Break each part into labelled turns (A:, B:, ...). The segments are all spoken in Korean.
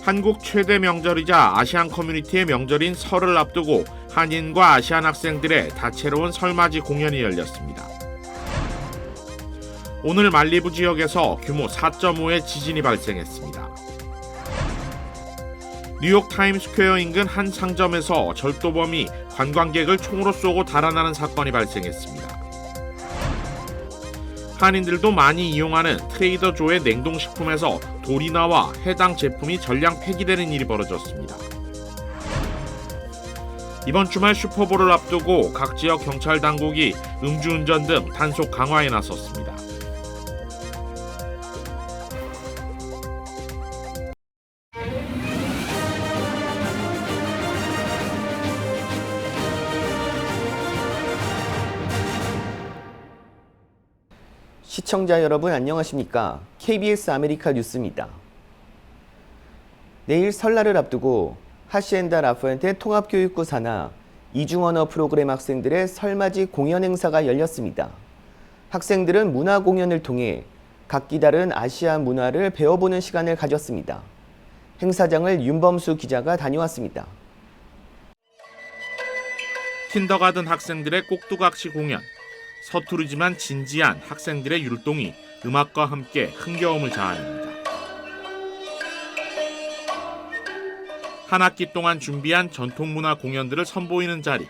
A: 한국 최대 명절이자 아시안 커뮤니티의 명절인 설을 앞두고 한인과 아시안 학생들의 다채로운 설맞이 공연이 열렸습니다. 오늘 말리부 지역에서 규모 4.5의 지진이 발생했습니다. 뉴욕 타임스퀘어 인근 한 상점에서 절도범이 관광객을 총으로 쏘고 달아나는 사건이 발생했습니다. 한인들도 많이 이용하는 트레이더 조의 냉동식품에서 돌이 나와 해당 제품이 전량 폐기되는 일이 벌어졌습니다. 이번 주말 슈퍼볼을 앞두고 각 지역 경찰 당국이 음주운전 등 단속 강화에 나섰습니다.
B: 시청자 여러분 안녕하십니까? KBS 아메리카 뉴스입니다. 내일 설날을 앞두고 하시엔다 라푸엔테 통합교육부 산하 이중언어 프로그램 학생들의 설맞이 공연 행사가 열렸습니다. 학생들은 문화 공연을 통해 각기 다른 아시아 문화를 배워보는 시간을 가졌습니다. 행사장을 윤범수 기자가 다녀왔습니다.
A: 킨더가든 학생들의 꼭두각시 공연. 서투르지만 진지한 학생들의 율동이 음악과 함께 흥겨움을 자아냅니다. 한 학기 동안 준비한 전통문화 공연들을 선보이는 자리.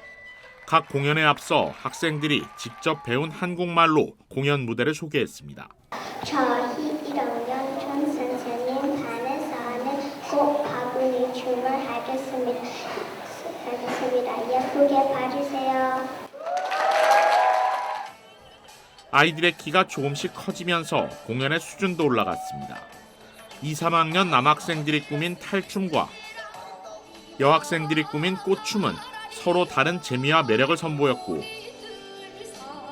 A: 각 공연에 앞서 학생들이 직접 배운 한국말로 공연 무대를 소개했습니다.
C: 저희 1학년 전 선생님 반에서는 꼭 바구니 춤을 하겠습니다. 예쁘게 봐주세요.
A: 아이들의 키가 조금씩 커지면서 공연의 수준도 올라갔습니다. 2, 3학년 남학생들이 꾸민 탈춤과 여학생들이 꾸민 꽃춤은 서로 다른 재미와 매력을 선보였고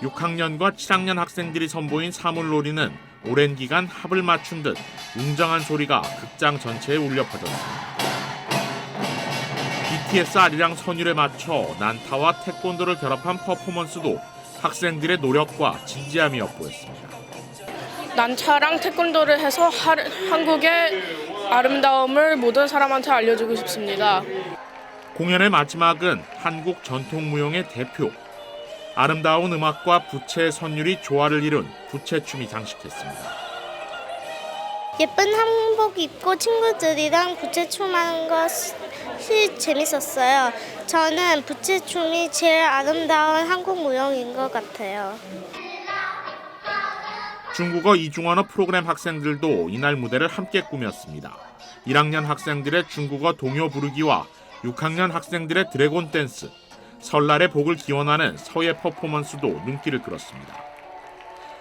A: 6학년과 7학년 학생들이 선보인 사물놀이는 오랜 기간 합을 맞춘 듯 웅장한 소리가 극장 전체에 울려 퍼졌습니다. BTS 아리랑 선율에 맞춰 난타와 태권도를 결합한 퍼포먼스도 학생들의 노력과 진지함이 엿보였습니다.
D: 난타랑 태권도를 해서 한국의 아름다움을 모든 사람한테 알려주고 싶습니다.
A: 공연의 마지막은 한국 전통무용의 대표, 아름다운 음악과 부채의 선율이 조화를 이룬 부채춤이 장식했습니다.
C: 예쁜 한복 입고 친구들이랑 부채춤하는 것이 재밌었어요. 저는 부채춤이 제일 아름다운 한국 무용인 것 같아요.
A: 중국어 이중언어 프로그램 학생들도 이날 무대를 함께 꾸몄습니다. 1학년 학생들의 중국어 동요 부르기와 6학년 학생들의 드래곤 댄스, 설날의 복을 기원하는 서예 퍼포먼스도 눈길을 끌었습니다.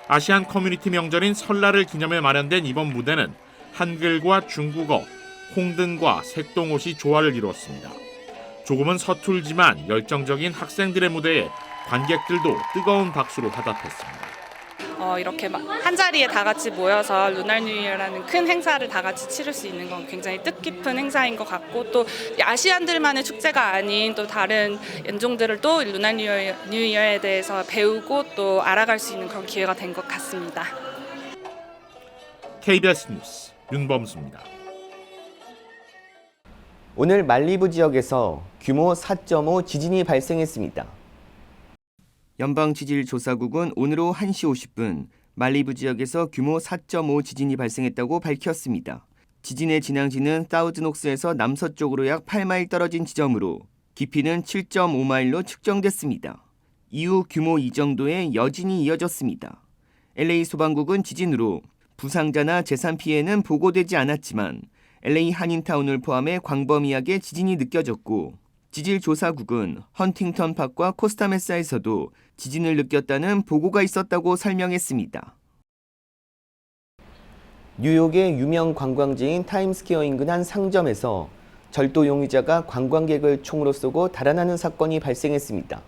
A: 아시안 커뮤니티 명절인 설날을 기념해 마련된 이번 무대는 한글과 중국어, 홍등과 색동옷이 조화를 이루었습니다. 조금은 서툴지만 열정적인 학생들의 무대에 관객들도 뜨거운 박수로 화답했습니다.
E: 이렇게 한 자리에 다 같이 모여서 루날 뉴 이어라는 큰 행사를 다 같이 치를 수 있는 건 굉장히 뜻깊은 행사인 것 같고 또 아시안들만의 축제가 아닌 또 다른 연종들을 또 루날 뉴 이어에 대해서 배우고 또 알아갈 수 있는 그런 기회가 된 것 같습니다.
A: KBS 뉴스 윤범수입니다.
B: 오늘 말리부 지역에서 규모 4.5 지진이 발생했습니다. 연방지질조사국은 오늘 오후 1시 50분 말리부 지역에서 규모 4.5 지진이 발생했다고 밝혔습니다. 지진의 진앙지는 사우즈녹스에서 남서쪽으로 약 8마일 떨어진 지점으로 깊이는 7.5마일로 측정됐습니다. 이후 규모 2 정도의 여진이 이어졌습니다. LA 소방국은 지진으로 부상자나 재산 피해는 보고되지 않았지만 LA 한인타운을 포함해 광범위하게 지진이 느껴졌고 지질조사국은 헌팅턴 파크와 코스타메사에서도 지진을 느꼈다는 보고가 있었다고 설명했습니다. 뉴욕의 유명 관광지인 타임스퀘어 인근 한 상점에서 절도 용의자가 관광객을 총으로 쏘고 달아나는 사건이 발생했습니다.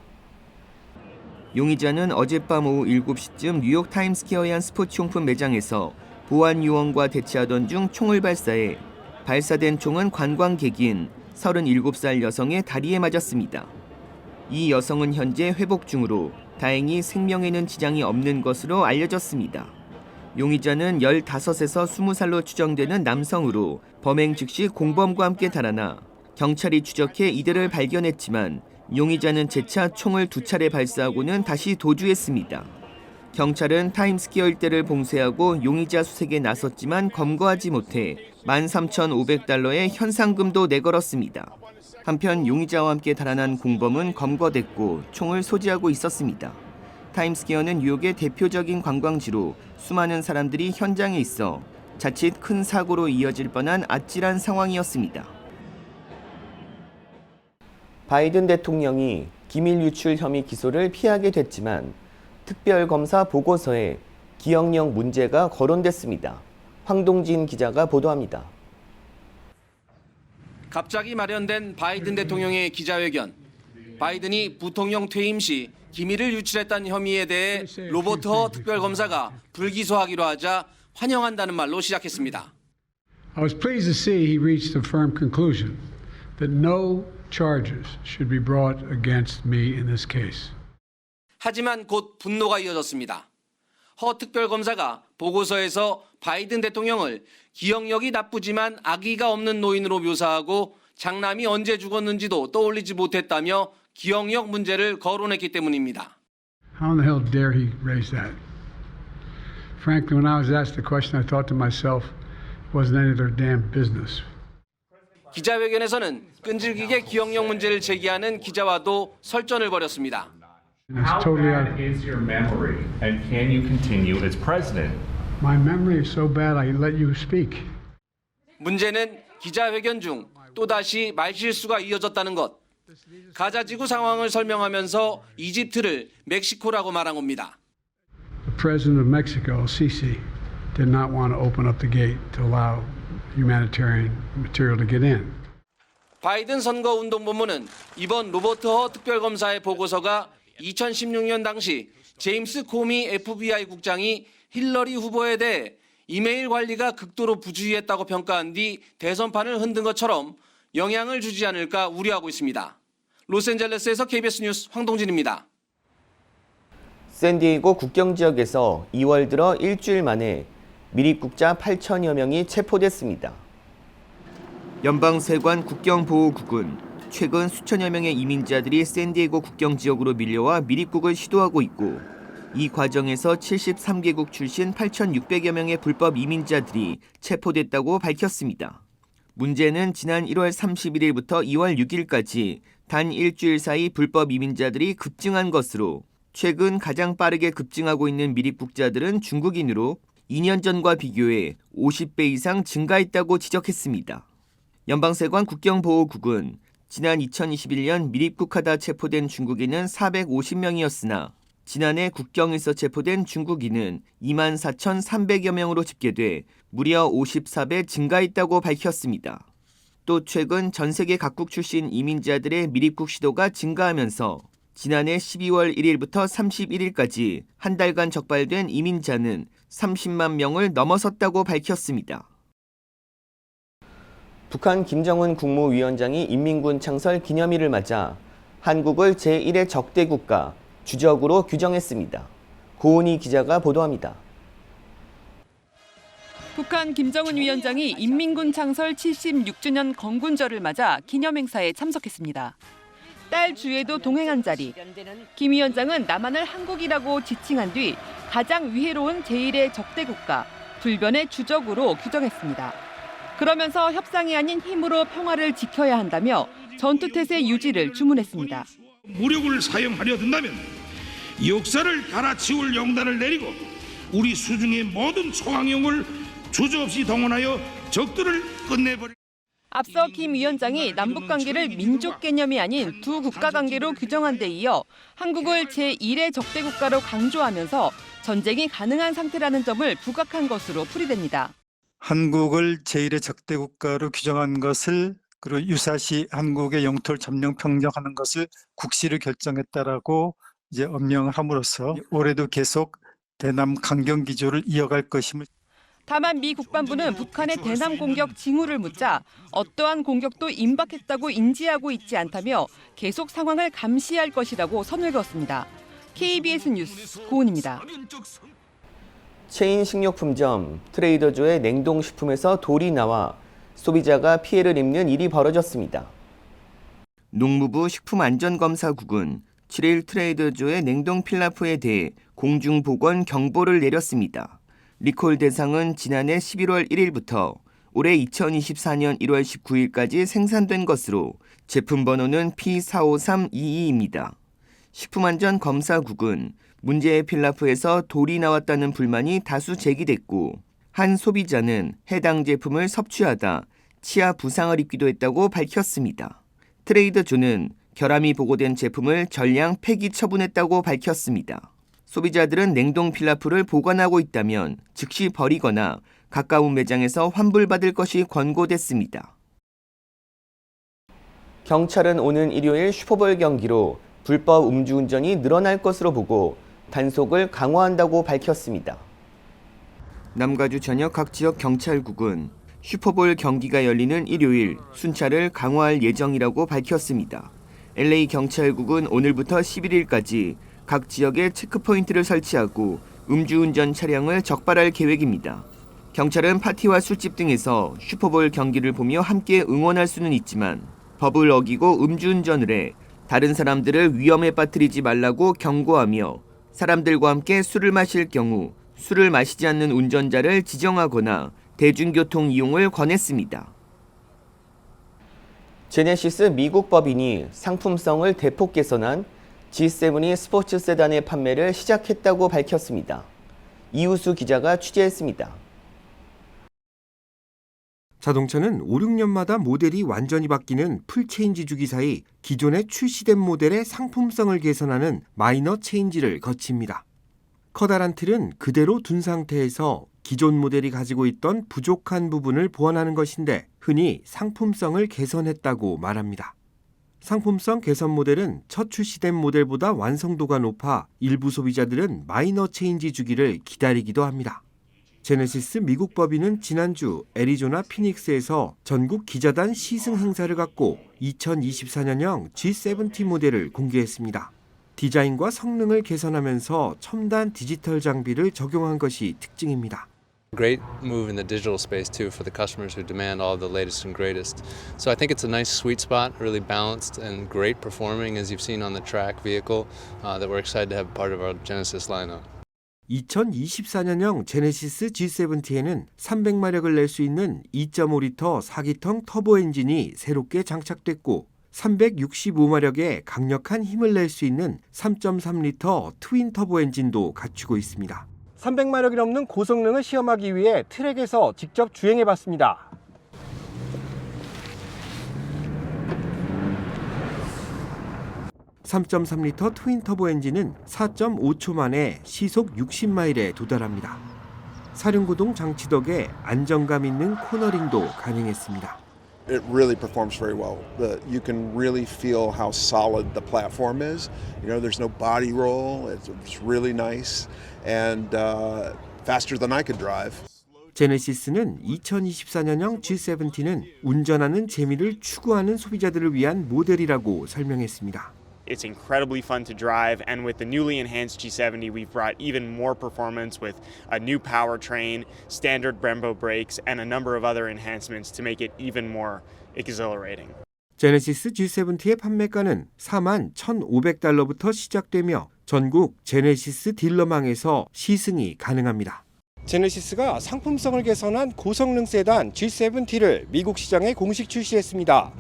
B: 용의자는 어젯밤 오후 7시쯤 뉴욕 타임스퀘어의 한 스포츠용품 매장에서 보안 요원과 대치하던 중 총을 발사해 발사된 총은 관광객인 37살 여성의 다리에 맞았습니다. 이 여성은 현재 회복 중으로 다행히 생명에는 지장이 없는 것으로 알려졌습니다. 용의자는 15에서 20살로 추정되는 남성으로 범행 즉시 공범과 함께 달아나 경찰이 추적해 이들을 발견했지만 용의자는 재차 총을 2차례 발사하고는 다시 도주했습니다. 경찰은 타임스퀘어 일대를 봉쇄하고 용의자 수색에 나섰지만 검거하지 못해 13,500달러의 현상금도 내걸었습니다. 한편 용의자와 함께 달아난 공범은 검거됐고 총을 소지하고 있었습니다. 타임스퀘어는 뉴욕의 대표적인 관광지로 수많은 사람들이 현장에 있어 자칫 큰 사고로 이어질 뻔한 아찔한 상황이었습니다. 바이든 대통령이 기밀 유출 혐의 기소를 피하게 됐지만 특별검사 보고서에 기억력 문제가 거론됐습니다. 황동진 기자가 보도합니다.
F: 갑자기 마련된 바이든 대통령의 기자회견. 바이든이 부통령 퇴임 시 기밀을 유출했다는 혐의에 대해 로버트 허 특별검사가 불기소하기로 하자 환영한다는 말로 시작했습니다.
G: I was pleased to see he reached a firm conclusion that no charges should be brought against me in this case.
F: 하지만 곧 분노가 이어졌습니다. 허 특별검사가 보고서에서 바이든 대통령을 기억력이 나쁘지만 악의가 없는 노인으로 묘사하고 장남이 언제 죽었는지도 떠올리지 못했다며 기억력 문제를 거론했기 때문입니다.
G: How in the hell dare he raise that? Frankly, when I was asked the question, I thought to myself, it wasn't any of their damn business.
F: 기자회견에서는 끈질기게 기억력 문제를 제기하는 기자와도 설전을 벌였습니다.
G: How bad
H: is your memory, and can you continue as president?
G: My memory is so bad, I let you speak.
F: 문제는 기자회견 중 또다시 말실수가 이어졌다는 것. 가자지구 상황을 설명하면서 이집트를 멕시코라고 말한 겁니다.
G: The president of Mexico, El-Sisi, did not want to open up the gate to allow humanitarian material to get in.
F: 바이든 선거운동본부는 이번 로버트 허 특별검사의 보고서가 2016년 당시 제임스 코미 FBI 국장이 힐러리 후보에 대해 이메일 관리가 극도로 부주의했다고 평가한 뒤 대선판을 흔든 것처럼 영향을 주지 않을까 우려하고 있습니다. 로스앤젤레스에서 KBS 뉴스 황동진입니다.
B: 샌디에이고 국경 지역에서 2월 들어 일주일 만에 미립국자 8천여 명이 체포됐습니다. 연방세관 국경보호국은 최근 수천여 명의 이민자들이 샌디에이고 국경 지역으로 밀려와 미립국을 시도하고 있고 이 과정에서 73개국 출신 8,600여 명의 불법 이민자들이 체포됐다고 밝혔습니다. 문제는 지난 1월 31일부터 2월 6일까지 단 일주일 사이 불법 이민자들이 급증한 것으로 최근 가장 빠르게 급증하고 있는 미립국자들은 중국인으로 2년 전과 비교해 50배 이상 증가했다고 지적했습니다. 연방세관 국경보호국은 지난 2021년 미립국하다 체포된 중국인은 450명이었으나 지난해 국경에서 체포된 중국인은 24,300여 명으로 집계돼 무려 54배 증가했다고 밝혔습니다. 또 최근 전 세계 각국 출신 이민자들의 미립국 시도가 증가하면서 지난해 12월 1일부터 31일까지 한 달간 적발된 이민자는 30만 명을 넘어섰다고 밝혔습니다. 북한 김정은 국무위원장이 인민군 창설 기념일을 맞아 한국을 제1의 적대 국가, 주적으로 규정했습니다. 고은희 기자가 보도합니다.
I: 북한 김정은 위원장이 인민군 창설 76주년 건군절을 맞아 기념행사에 참석했습니다. 딸 주에도 동행한 자리. 김 위원장은 남한을 한국이라고 지칭한 뒤 가장 위해로운 제1의 적대 국가, 불변의 주적으로 규정했습니다. 그러면서 협상이 아닌 힘으로 평화를 지켜야 한다며 전투태세 유지를 주문했습니다.
J: 무력을 사용하려 든다면 역사를 갈아치울 영단을 내리고 우리 수중의 모든 초강용을 주저없이 동원하여 적들을 끝내버릴.
I: 앞서 김 위원장이 남북 관계를 민족 개념이 아닌 두 국가 관계로 규정한 데 이어 한국을 제1의 적대 국가로 강조하면서 전쟁이 가능한 상태라는 점을 부각한 것으로 풀이됩니다.
K: 한국을 제1의 적대 국가로 규정한 것을 그리고 유사시 한국의 영토를 점령 평정하는 것을 국시를 결정했다라고 이제 엄명을 함으로써 올해도 계속 대남 강경 기조를 이어갈 것임을.
I: 다만 미 국방부는 북한의 대남 공격 징후를 묻자 어떠한 공격도 임박했다고 인지하고 있지 않다며 계속 상황을 감시할 것이라고 선을 그었습니다. KBS 뉴스 고은입니다.
B: 체인 식료품점 트레이더조의 냉동식품에서 돌이 나와 소비자가 피해를 입는 일이 벌어졌습니다. 농무부 식품안전검사국은 7일 트레이더조의 냉동 필라프에 대해 공중보건 경보를 내렸습니다. 리콜 대상은 지난해 11월 1일부터 올해 2024년 1월 19일까지 생산된 것으로 제품 번호는 P45322입니다. 식품안전검사국은 문제의 필라프에서 돌이 나왔다는 불만이 다수 제기됐고 한 소비자는 해당 제품을 섭취하다 치아 부상을 입기도 했다고 밝혔습니다. 트레이더조는 결함이 보고된 제품을 전량 폐기 처분했다고 밝혔습니다. 소비자들은 냉동 필라프를 보관하고 있다면 즉시 버리거나 가까운 매장에서 환불받을 것이 권고됐습니다. 경찰은 오는 일요일 슈퍼볼 경기로 불법 음주운전이 늘어날 것으로 보고 단속을 강화한다고 밝혔습니다. 남가주 전역 각 지역 경찰국은 슈퍼볼 경기가 열리는 일요일 순찰을 강화할 예정이라고 밝혔습니다. LA 경찰국은 오늘부터 11일까지 각 지역에 체크포인트를 설치하고 음주운전 차량을 적발할 계획입니다. 경찰은 파티와 술집 등에서 슈퍼볼 경기를 보며 함께 응원할 수는 있지만 법을 어기고 음주운전을 해 다른 사람들을 위험에 빠뜨리지 말라고 경고하며 사람들과 함께 술을 마실 경우 술을 마시지 않는 운전자를 지정하거나 대중교통 이용을 권했습니다. 제네시스 미국 법인이 상품성을 대폭 개선한 G70 스포츠 세단의 판매를 시작했다고 밝혔습니다. 이우수 기자가 취재했습니다.
L: 자동차는 5, 6년마다 모델이 완전히 바뀌는 풀체인지 주기 사이 기존에 출시된 모델의 상품성을 개선하는 마이너 체인지를 거칩니다. 커다란 틀은 그대로 둔 상태에서 기존 모델이 가지고 있던 부족한 부분을 보완하는 것인데 흔히 상품성을 개선했다고 말합니다. 상품성 개선 모델은 첫 출시된 모델보다 완성도가 높아 일부 소비자들은 마이너 체인지 주기를 기다리기도 합니다. 제네시스 미국 법인은 지난주 애리조나 피닉스에서 전국 기자단 시승 행사를 갖고 2024년형 G70 모델을 공개했습니다. 디자인과 성능을 개선하면서 첨단 디지털 장비를 적용한 것이 특징입니다.
M: Great move in the digital space too for the customers who demand all the latest and greatest. So I think it's a nice sweet spot, really balanced and great performing as you've seen on the track vehicle that we're excited to have part of our Genesis lineup.
L: 2024년형 제네시스 G70에는 300마력을 낼 수 있는 2.5리터 4기통 터보 엔진이 새롭게 장착됐고 365마력의 강력한 힘을 낼 수 있는 3.3리터 트윈 터보 엔진도 갖추고 있습니다.
N: 300마력이 넘는 고성능을 시험하기 위해 트랙에서 직접 주행해봤습니다.
L: (3.3리터) 트윈 터보 엔진은 4.5초 만에 시속 60마일에 도달합니다. 사륜구동 장치 덕에 안정감 있는 코너링도 가능했습니다.
O: It really performs very well. You can really feel how solid the platform is. You know, there's no body roll. It's really nice and faster than I could drive.
L: 제네시스는 2024년형 G70는 운전하는 재미를 추구하는 소비자들을 위한 모델이라고 설명했습니다.
P: It's incredibly fun to drive, and with the newly enhanced G70, we've brought even more performance with a new powertrain, standard Brembo brakes, and a number of other enhancements to make it even more exhilarating.
L: 제네시스 G70의 판매가는 41,500달러부터 시작되며 전국 제네시스 딜러망에서 시승이 가능합니다.
N: 제네시스가 상품성을 개선한 고성능 세단 G70를 미국 시장에 공식 출시했습니다.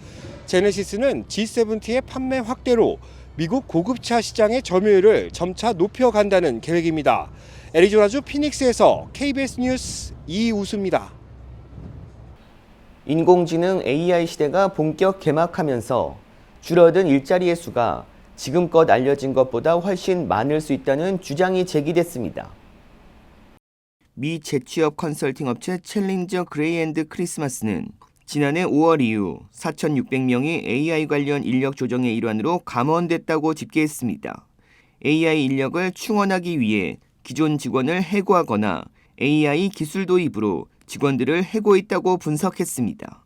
N: 제네시스는 G70의 판매 확대로 미국 고급차 시장의 점유율을 점차 높여간다는 계획입니다. 애리조나주 피닉스에서 KBS 뉴스 이우수입니다.
B: 인공지능 AI 시대가 본격 개막하면서 줄어든 일자리의 수가 지금껏 알려진 것보다 훨씬 많을 수 있다는 주장이 제기됐습니다. 미 재취업 컨설팅 업체 챌린저 그레이 앤드 크리스마스는 지난해 5월 이후 4,600명이 AI 관련 인력 조정의 일환으로 감원됐다고 집계했습니다. AI 인력을 충원하기 위해 기존 직원을 해고하거나 AI 기술 도입으로 직원들을 해고했다고 분석했습니다.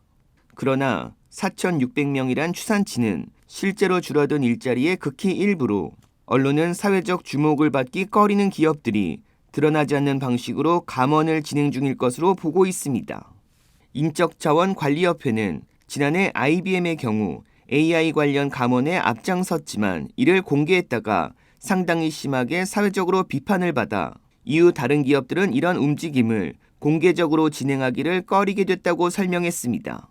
B: 그러나 4,600명이란 추산치는 실제로 줄어든 일자리의 극히 일부로 언론은 사회적 주목을 받기 꺼리는 기업들이 드러나지 않는 방식으로 감원을 진행 중일 것으로 보고 있습니다. 인적자원관리협회는 지난해 IBM의 경우 AI 관련 감원에 앞장섰지만 이를 공개했다가 상당히 심하게 사회적으로 비판을 받아 이후 다른 기업들은 이런 움직임을 공개적으로 진행하기를 꺼리게 됐다고 설명했습니다.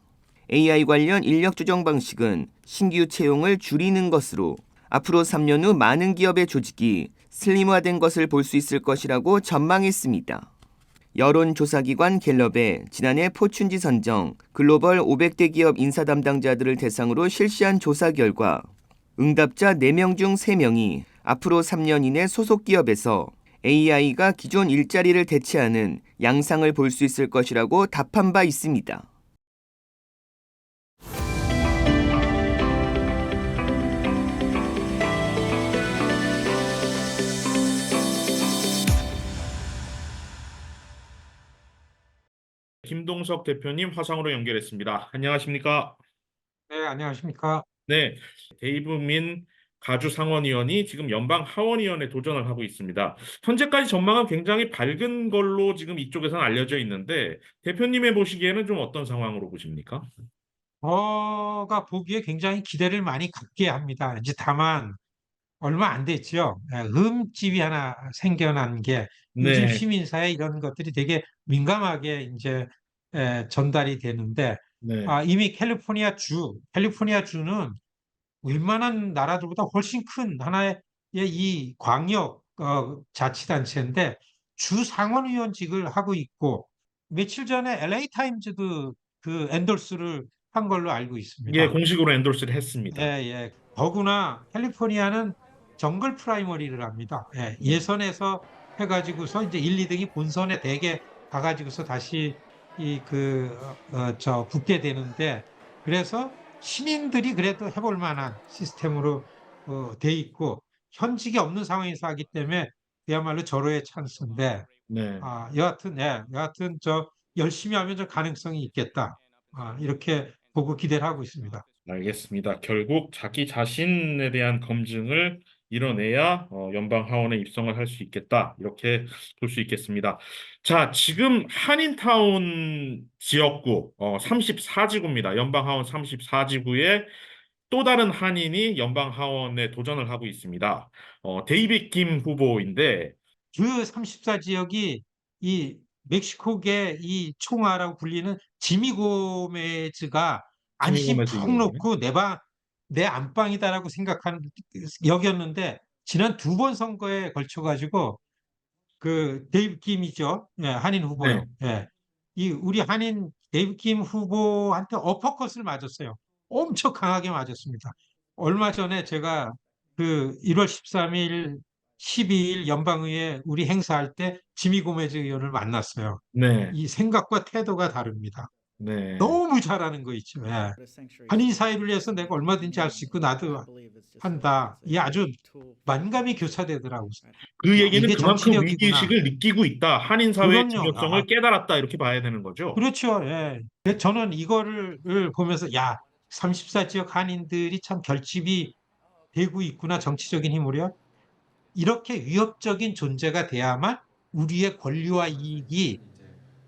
B: AI 관련 인력 조정 방식은 신규 채용을 줄이는 것으로 앞으로 3년 후 많은 기업의 조직이 슬림화된 것을 볼 수 있을 것이라고 전망했습니다. 여론조사기관 갤럽의 지난해 포춘지 선정 글로벌 500대 기업 인사 담당자들을 대상으로 실시한 조사 결과 응답자 4명 중 3명이 앞으로 3년 이내 소속 기업에서 AI가 기존 일자리를 대체하는 양상을 볼 수 있을 것이라고 답한 바 있습니다.
A: 김동석 대표님 화상으로 연결했습니다. 안녕하십니까?
Q: 네, 안녕하십니까?
A: 네, 데이브 민 가주 상원의원이 지금 연방 하원의원에 도전을 하고 있습니다. 현재까지 전망은 굉장히 밝은 걸로 지금 이쪽에서는 알려져 있는데 대표님의 보시기에는 좀 어떤 상황으로 보십니까?
Q: 저가 보기에 굉장히 기대를 많이 갖게 합니다. 이제 다만 얼마 안 됐죠. 음집이 하나 생겨난 게 요즘
A: 네,
Q: 시민사회 이런 것들이 되게 민감하게 이제 전달이 되는데
A: 네,
Q: 이미 캘리포니아주는 웬만한 나라들보다 훨씬 큰 하나의 이 광역 자치단체인데 주 상원의원직을 하고 있고 며칠 전에 LA 타임즈도 그 엔돌스를 한 걸로 알고
A: 예,
Q: 있습니다.
A: 공식으로 엔돌스를
Q: 예,
A: 했습니다.
Q: 예. 더구나 캘리포니아는 정글 프라이머리를 합니다. 예, 예선에서 해가지고서 이제 1, 2등이 본선에 대개 가가지고서 다시 붙게 되는데 그래서 신인들이 그래도 해볼 만한 시스템으로 돼 있고 현직이 없는 상황에서 하기 때문에 그야말로 절호의 찬스인데
A: 네.
Q: 여하튼 저 열심히 하면 저 가능성이 있겠다. 이렇게 보고 기대를 하고 있습니다.
A: 알겠습니다. 결국 자기 자신에 대한 검증을 이뤄내야 연방 하원에 입성을 할 수 있겠다. 이렇게 볼 수 있겠습니다. 자, 지금 한인타운 지역구 34지구입니다. 연방 하원 34지구에 또 다른 한인이 연방 하원에 도전을 하고 있습니다. 데이빗 김 후보인데
Q: 그 34지역이 이 멕시코계 이 총화라고 불리는 지미 고메즈가
A: 지미
Q: 안심
A: 고메즈
Q: 푹
A: 의원이요.
Q: 놓고 내 안방이다라고 여겼는데 지난 2번 선거에 걸쳐 가지고 그 데이브 김이죠. 예, 한인
A: 네.
Q: 후보요. 예. 이 우리 한인 데이브 김 후보한테 어퍼컷을 맞았어요. 엄청 강하게 맞았습니다. 얼마 전에 제가 그 1월 13일, 12일 연방의회 우리 행사할 때 지미 고메즈 의원을 만났어요.
A: 네.
Q: 이 생각과 태도가 다릅니다.
A: 네.
Q: 너무 잘하는 거 있죠. 예. 한인 사회를 위해서 내가 얼마든지 할 수 있고 나도 한다. 이 아주 만감이 교차되더라고요.
A: 그 얘기는
Q: 이게
A: 그만큼
Q: 정치력이구나.
A: 위기의식을 느끼고 있다. 한인 사회의
Q: 그럼요.
A: 중요성을 깨달았다. 이렇게 봐야 되는 거죠.
Q: 그렇죠. 예. 근데 저는 이거를 보면서 34지역 한인들이 참 결집이 되고 있구나. 정치적인 힘으로요. 이렇게 위협적인 존재가 돼야만 우리의 권리와 이익이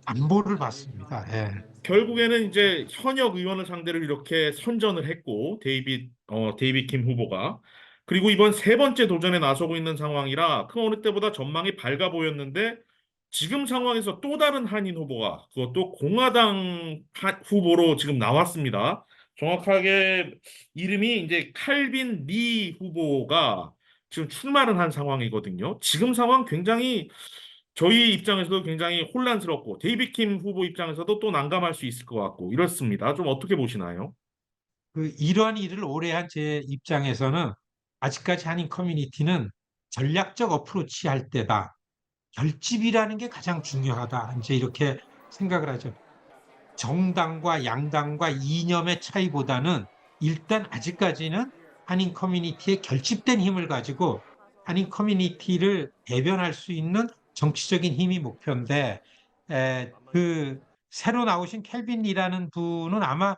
Q: 안보를 받습니다. 예.
A: 결국에는 이제 현역 의원을 상대로 이렇게 선전을 했고 데이빗 김 후보가 그리고 이번 3번째 도전에 나서고 있는 상황이라 그 어느 때보다 전망이 밝아 보였는데 지금 상황에서 또 다른 한인 후보가 그것도 공화당 후보로 지금 나왔습니다. 정확하게 이름이 이제 칼빈 리 후보가 지금 출마를 한 상황이거든요. 지금 상황 굉장히 저희 입장에서도 굉장히 혼란스럽고 데이빗 킴 후보 입장에서도 또 난감할 수 있을 것 같고 이렇습니다. 좀 어떻게 보시나요?
Q: 이러한 일을 오래 한 제 입장에서는 아직까지 한인 커뮤니티는 전략적 어프로치 할 때다. 결집이라는 게 가장 중요하다. 이제 이렇게 생각을 하죠. 정당과 양당과 이념의 차이보다는 일단 아직까지는 한인 커뮤니티의 결집된 힘을 가지고 한인 커뮤니티를 대변할 수 있는 정치적인 힘이 목표인데 그 새로 나오신 켈빈이라는 분은 아마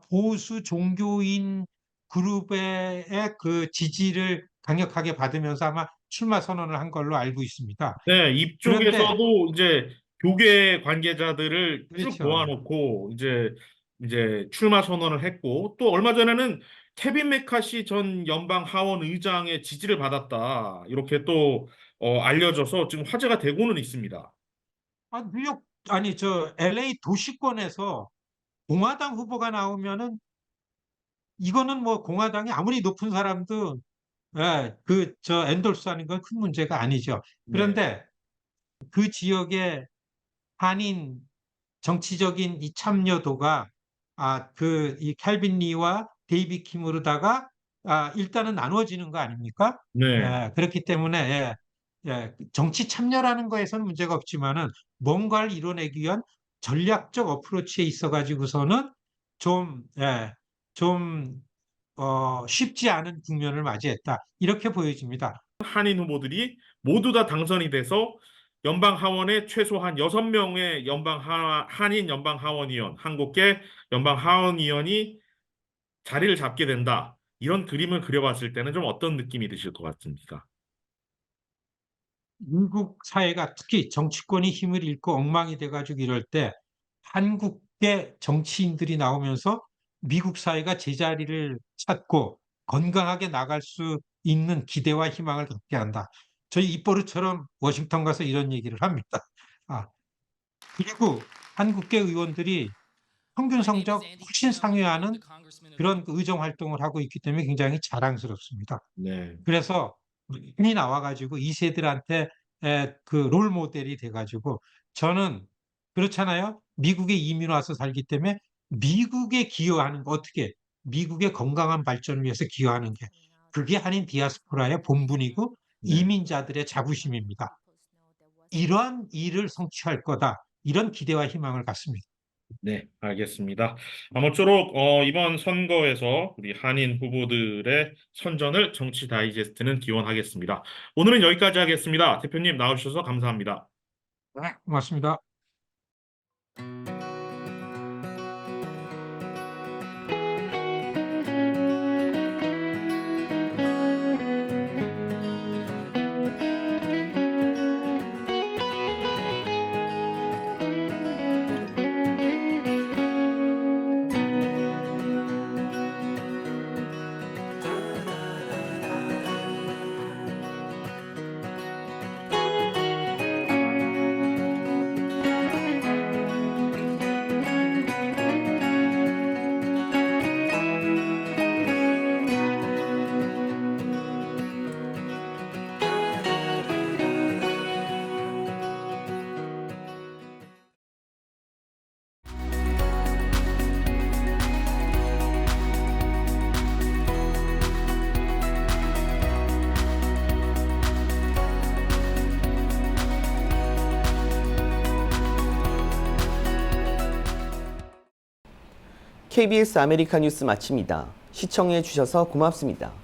Q: 보수 종교인 그룹의 그 지지를 강력하게 받으면서 아마 출마 선언을 한 걸로 알고 있습니다.
A: 네, 입쪽에서도 이제 교계 관계자들을 쭉
Q: 그렇죠.
A: 모아놓고 이제 출마 선언을 했고 또 얼마 전에는 케빈 메카시 전 연방 하원 의장의 지지를 받았다 이렇게 또 알려져서 지금 화제가 되고는 있습니다.
Q: 뉴욕 아니 저 LA 도시권에서 공화당 후보가 나오면은 이거는 뭐 공화당이 아무리 높은 사람도 저 엔돌스하는 건 큰 문제가 아니죠. 그런데 그 지역의 한인 정치적인 이 참여도가 이 캘빈 리와 데이비 킴으로다가 일단은 나누어지는 거 아닙니까?
A: 네.
Q: 그렇기 때문에 정치 참여라는 거에서는 문제가 없지만은 뭔가를 이뤄내기 위한 전략적 어프로치에 있어 가지고서는 좀 쉽지 않은 국면을 맞이했다. 이렇게 보여집니다.
A: 한인 후보들이 모두 다 당선이 돼서 연방 하원에 최소한 6명의 한인 연방 하원의원, 한국계 연방 하원의원이 자리를 잡게 된다. 이런 그림을 그려봤을 때는 좀 어떤 느낌이 드실 것 같습니까?
Q: 미국 사회가 특히 정치권이 힘을 잃고 엉망이 돼가지고 이럴 때 한국계 정치인들이 나오면서 미국 사회가 제자리를 찾고 건강하게 나갈 수 있는 기대와 희망을 갖게 한다. 저희 입버릇처럼 워싱턴 가서 이런 얘기를 합니다. 그리고 한국계 의원들이 평균 성적 훨씬 상회하는 그런 의정 활동을 하고 있기 때문에 굉장히 자랑스럽습니다.
A: 네.
Q: 그래서 많이 나와가지고 이 세들한테 그 롤 모델이 돼가지고 저는 그렇잖아요. 미국에 이민 와서 살기 때문에 미국에 기여하는 거 어떻게 미국의 건강한 발전을 위해서 기여하는 게 그게 한인 디아스포라의 본분이고 이민자들의 자부심입니다. 이러한 일을 성취할 거다. 이런 기대와 희망을 갖습니다.
A: 네, 알겠습니다. 아무쪼록 이번 선거에서 우리 한인 후보들의 선전을 정치 다이제스트는 기원하겠습니다. 오늘은 여기까지 하겠습니다. 대표님 나와주셔서 감사합니다.
Q: 네, 고맙습니다.
B: KBS 아메리카 뉴스 마칩니다. 시청해 주셔서 고맙습니다.